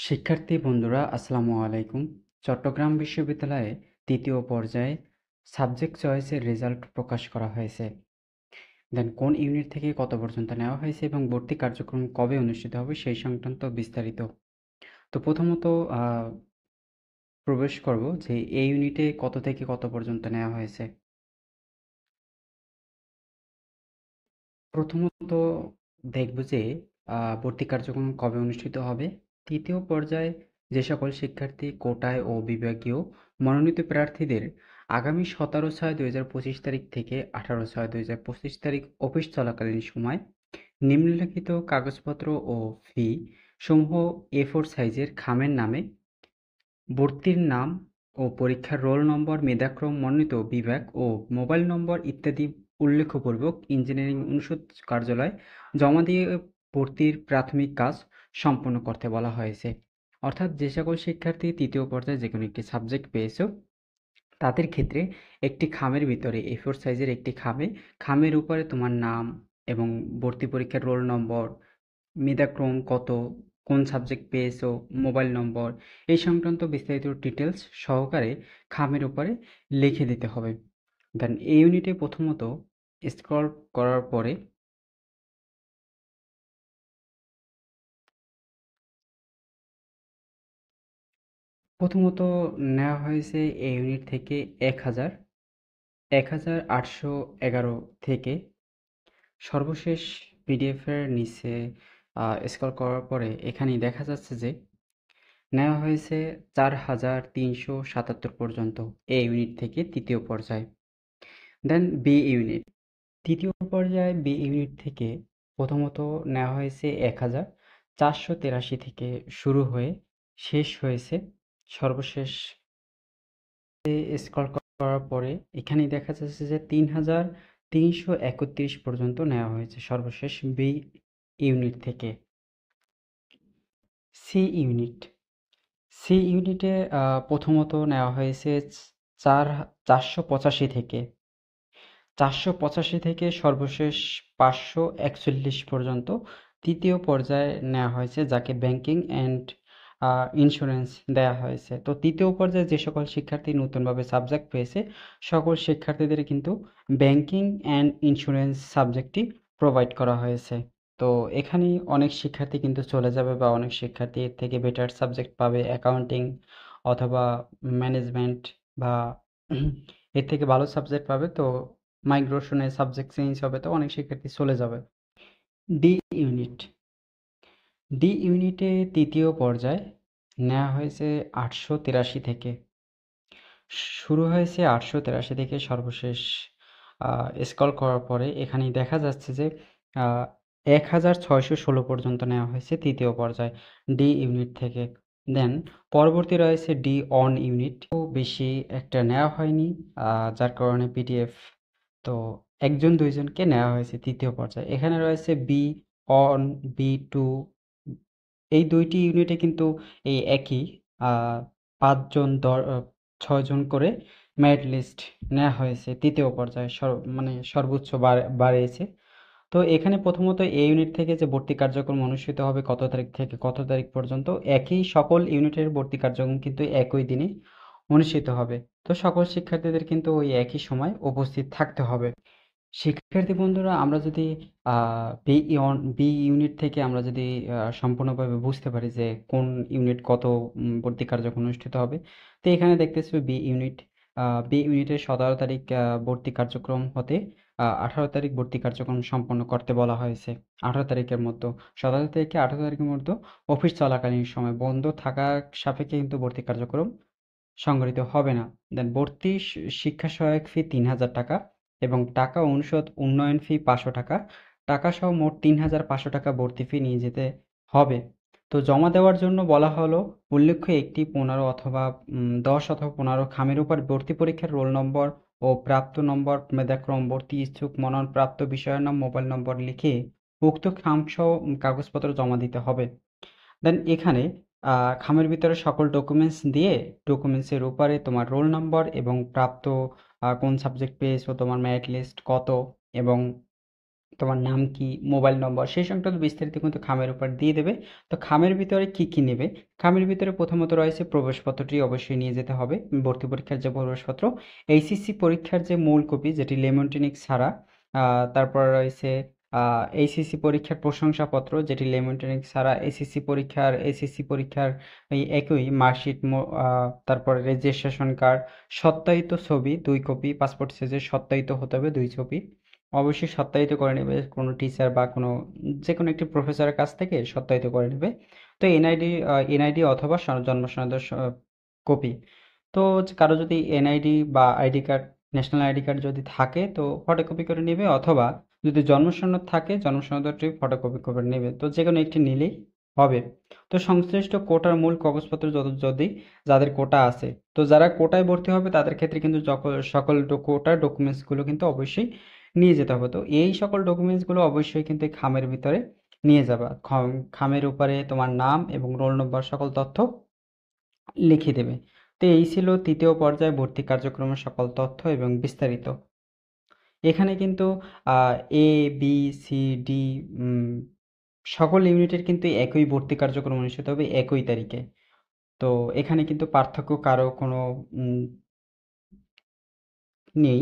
শিক্ষার্থী বন্ধুরা আসসালামু আলাইকুম। চট্টগ্রাম বিশ্ববিদ্যালয়ে তৃতীয় পর্যায়ে সাবজেক্ট চয়েসের রেজাল্ট প্রকাশ করা হয়েছে। দেন কোন ইউনিট থেকে কত পর্যন্ত নেওয়া হয়েছে এবং ভর্তি কার্যক্রম কবে অনুষ্ঠিত হবে সেই সংক্রান্ত বিস্তারিত। তো প্রথমত প্রবেশ করব যে এই ইউনিটে কত থেকে কত পর্যন্ত নেওয়া হয়েছে। প্রথমত দেখব যে ভর্তি কার্যক্রম কবে অনুষ্ঠিত হবে। তৃতীয় পর্যায়ে যে সকল শিক্ষার্থী কোটায় ও বিভাগীয় মনোনীত প্রার্থীদের আগামী 17/6/2025 তারিখ থেকে 18/6/2025 তারিখ অফিস চলাকালীন সময় নিম্নলিখিত কাগজপত্র ও ফি সমূহ A4 সাইজের খামের নামে ভর্তির নাম ও পরীক্ষার রোল নম্বর, মেধাক্রম, মনোনীত বিভাগ ও মোবাইল নম্বর ইত্যাদি উল্লেখপূর্বক ইঞ্জিনিয়ারিং অনুষদ কার্যালয়ে জমা দিয়ে ভর্তির প্রাথমিক কাজ সম্পন্ন করতে বলা হয়েছে। অর্থাৎ যে সকল শিক্ষার্থী তৃতীয় পর্যায়ে যে কোনো একটি সাবজেক্ট পেয়েছো তাদের ক্ষেত্রে একটি খামের ভিতরে A4 সাইজের একটি খামের উপরে তোমার নাম এবং ভর্তি পরীক্ষার রোল নম্বর, মেধাক্রম কত, কোন সাবজেক্ট পেয়েছো, মোবাইল নম্বর এই সংক্রান্ত বিস্তারিত ডিটেলস সহকারে খামের উপরে লিখে দিতে হবে। দেন এই ইউনিটে প্রথমত স্ক্রল করার পরে প্রথমত নেওয়া হয়েছে এই ইউনিট থেকে 1811 থেকে সর্বশেষ পিডিএফের নিচে স্ক্রল করার পরে এখানেই দেখা যাচ্ছে যে নেওয়া হয়েছে 4377 পর্যন্ত এ ইউনিট থেকে তৃতীয় পর্যায়ে। দেন বি ইউনিট, তৃতীয় পর্যায়ে বি ইউনিট থেকে প্রথমত নেওয়া হয়েছে 1483 থেকে শুরু হয়ে শেষ হয়েছে সর্বশেষ। স্ক্রল করার পরে এখানেই দেখা যাচ্ছে যে 3331 পর্যন্ত নেওয়া হয়েছে সর্বশেষ বি ইউনিট থেকে। সি ইউনিট, সি ইউনিটে প্রথমত নেওয়া হয়েছে 485 থেকে সর্বশেষ 541 পর্যন্ত তৃতীয় পর্যায়ে নেওয়া হয়েছে, যাকে ব্যাংকিং অ্যান্ড ইন্স্যুরেন্স দেয়া হয়েছে। তো তৃতীয় পর্যায়ে যে সকল শিক্ষার্থী নতুনভাবে সাবজেক্ট পেয়েছে সকল শিক্ষার্থীদের কিন্তু ব্যাংকিং অ্যান্ড ইন্স্যুরেন্স সাবজেক্টটি প্রোভাইড করা হয়েছে। তো এখানেই অনেক শিক্ষার্থী কিন্তু চলে যাবে বা অনেক শিক্ষার্থী এর থেকে বেটার সাবজেক্ট পাবে, অ্যাকাউন্টিং অথবা ম্যানেজমেন্ট বা এর থেকে ভালো সাবজেক্ট পাবে। তো মাইগ্রেশনে সাবজেক্ট চেঞ্জ হবে, তো অনেক শিক্ষার্থী চলে যাবে। ডি ইউনিট, ডি ইউনিটে তৃতীয় পর্যায়ে নেওয়া হয়েছে 883 থেকে শুরু হয়েছে 883 থেকে সর্বশেষ স্ক্রল করার পরে এখানেই দেখা যাচ্ছে যে 1616 পর্যন্ত নেওয়া হয়েছে তৃতীয় পর্যায়ে ডি ইউনিট থেকে। দেন পরবর্তী রয়েছে ডি অন ইউনিট, বেশি একটা নেওয়া হয়নি যার কারণে পিডিএফ তো একজন দুইজনকে নেওয়া হয়েছে তৃতীয় পর্যায়ে। এখানে রয়েছে বি অন, বি2, এই দুইটি ইউনিটে কিন্তু এই একই 5 জন 6 জন করে মেরিট লিস্ট নেওয়া হয়েছে তৃতীয় পর্যায়ে, মানে সর্বোচ্চ বাড়িয়েছে। তো এখানে প্রথমত এই ইউনিট থেকে যে ভর্তি কার্যক্রম অনুষ্ঠিত হবে কত তারিখ থেকে কত তারিখ পর্যন্ত, একই সকল ইউনিটের ভর্তি কার্যক্রম কিন্তু একই দিনে অনুষ্ঠিত হবে। তো সকল শিক্ষার্থীদের কিন্তু ওই একই সময় উপস্থিত থাকতে হবে। শিক্ষার্থী বন্ধুরা, আমরা যদি বি ইউনিট থেকে আমরা যদি সম্পূর্ণভাবে বুঝতে পারি যে কোন ইউনিট কত ভর্তি কার্যক্রম অনুষ্ঠিত হবে, তো এখানে দেখতেছি বি ইউনিটের 17 তারিখ ভর্তি কার্যক্রম হতে 18 তারিখ ভর্তি কার্যক্রম সম্পন্ন করতে বলা হয়েছে। 18 তারিখের মধ্যে, 17 থেকে 18 তারিখের মধ্যে অফিস চলাকালীন সময় বন্ধ থাকা সাপেক্ষে কিন্তু ভর্তি কার্যক্রম সংগঠিত হবে না। দেন ভর্তি শিক্ষা সহায়ক ফি 3000 টাকা এবং টাকা অনুষদ উন্নয়ন ফি 500 টাকা, টাকা সহ মোট 3500 টাকা ভর্তি ফি নিয়ে যেতে হবে। তো জমা দেওয়ার জন্য বলা হলো উল্লেখ্য একটি 15 অথবা 10 অথবা 15 খামের উপর ভর্তি পরীক্ষার রোল নম্বর ও প্রাপ্ত নম্বর, মেধাক্রম, ভর্তি ইচ্ছুক, মনোনয়নপ্রাপ্ত বিষয়ের নাম, মোবাইল নম্বর লিখে উক্ত খামসহ কাগজপত্র জমা দিতে হবে। দেন এখানে খামের ভিতরে সকল ডকুমেন্টস দিয়ে ডকুমেন্টসের উপরে তোমার রোল নাম্বার এবং প্রাপ্ত কোন সাবজেক্ট পেয়েছো, তোমার মেরিট লিস্ট কত এবং তোমার নাম কি, মোবাইল নম্বর, সেই সংক্রান্ত বিস্তারিত কিন্তু খামের উপর দিয়ে দেবে। তো খামের ভিতরে কি কি নেবে? খামের ভিতরে প্রথমত রয়েছে প্রবেশপত্রটি অবশ্যই নিয়ে যেতে হবে, ভর্তি পরীক্ষার যে প্রবেশপত্র, এইচএসসি পরীক্ষার যে মূল কপি যেটি লেমনটিনিক ছাড়া, তারপর রয়েছে এইচএসসি পরীক্ষার প্রশংসাপত্র যেটি লেমনটিনিক ছাড়া, এসএসসি পরীক্ষার এই একই মার্কশিট, তারপরে রেজিস্ট্রেশন কার্ড, সত্যায়িত ছবি 2 কপি, পাসপোর্ট সাইজের সত্যায়িত হতে হবে 2 ছবি, অবশ্যই সত্যায়িত করে নেবে কোনো টিচার বা কোনো যে কোনো একটি প্রফেসরের কাছ থেকে সত্যায়িত করে নেবে। তো এনআইডি অথবা জন্ম সনদের কপি। তো কারো যদি এনআইডি বা ID card, national ID card যদি থাকে তো ফটোকপি করে নেবে, অথবা যদি জন্ম সনদ থাকে জন্ম সনদটি ফটোকপি করে নেবে, তো যে কোনো একটি নিলেই হবে। তো সংশ্লিষ্ট কোটার মূল কাগজপত্র যদি যাদের কোটা আছে, তো যারা কোটায় ভর্তি হবে তাদের ক্ষেত্রে কিন্তু সকল কোটার ডকুমেন্টসগুলো কিন্তু অবশ্যই নিয়ে যেতে হবে। তো এই সকল ডকুমেন্টসগুলো অবশ্যই কিন্তু এই খামের ভিতরে নিয়ে যাবা। খামের উপরে তোমার নাম এবং রোল নম্বর সকল তথ্য লিখে দেবে। তো এই ছিল তৃতীয় পর্যায়ে ভর্তি কার্যক্রমের সকল তথ্য এবং বিস্তারিত। এখানে কিন্তু এ বি সি ডি সকল ইউনিটের কিন্তু একই ভর্তি কার্যক্রম অনুষ্ঠিত হবে একই তারিখে। তো এখানে কিন্তু পার্থক্য কারো কোনো নেই।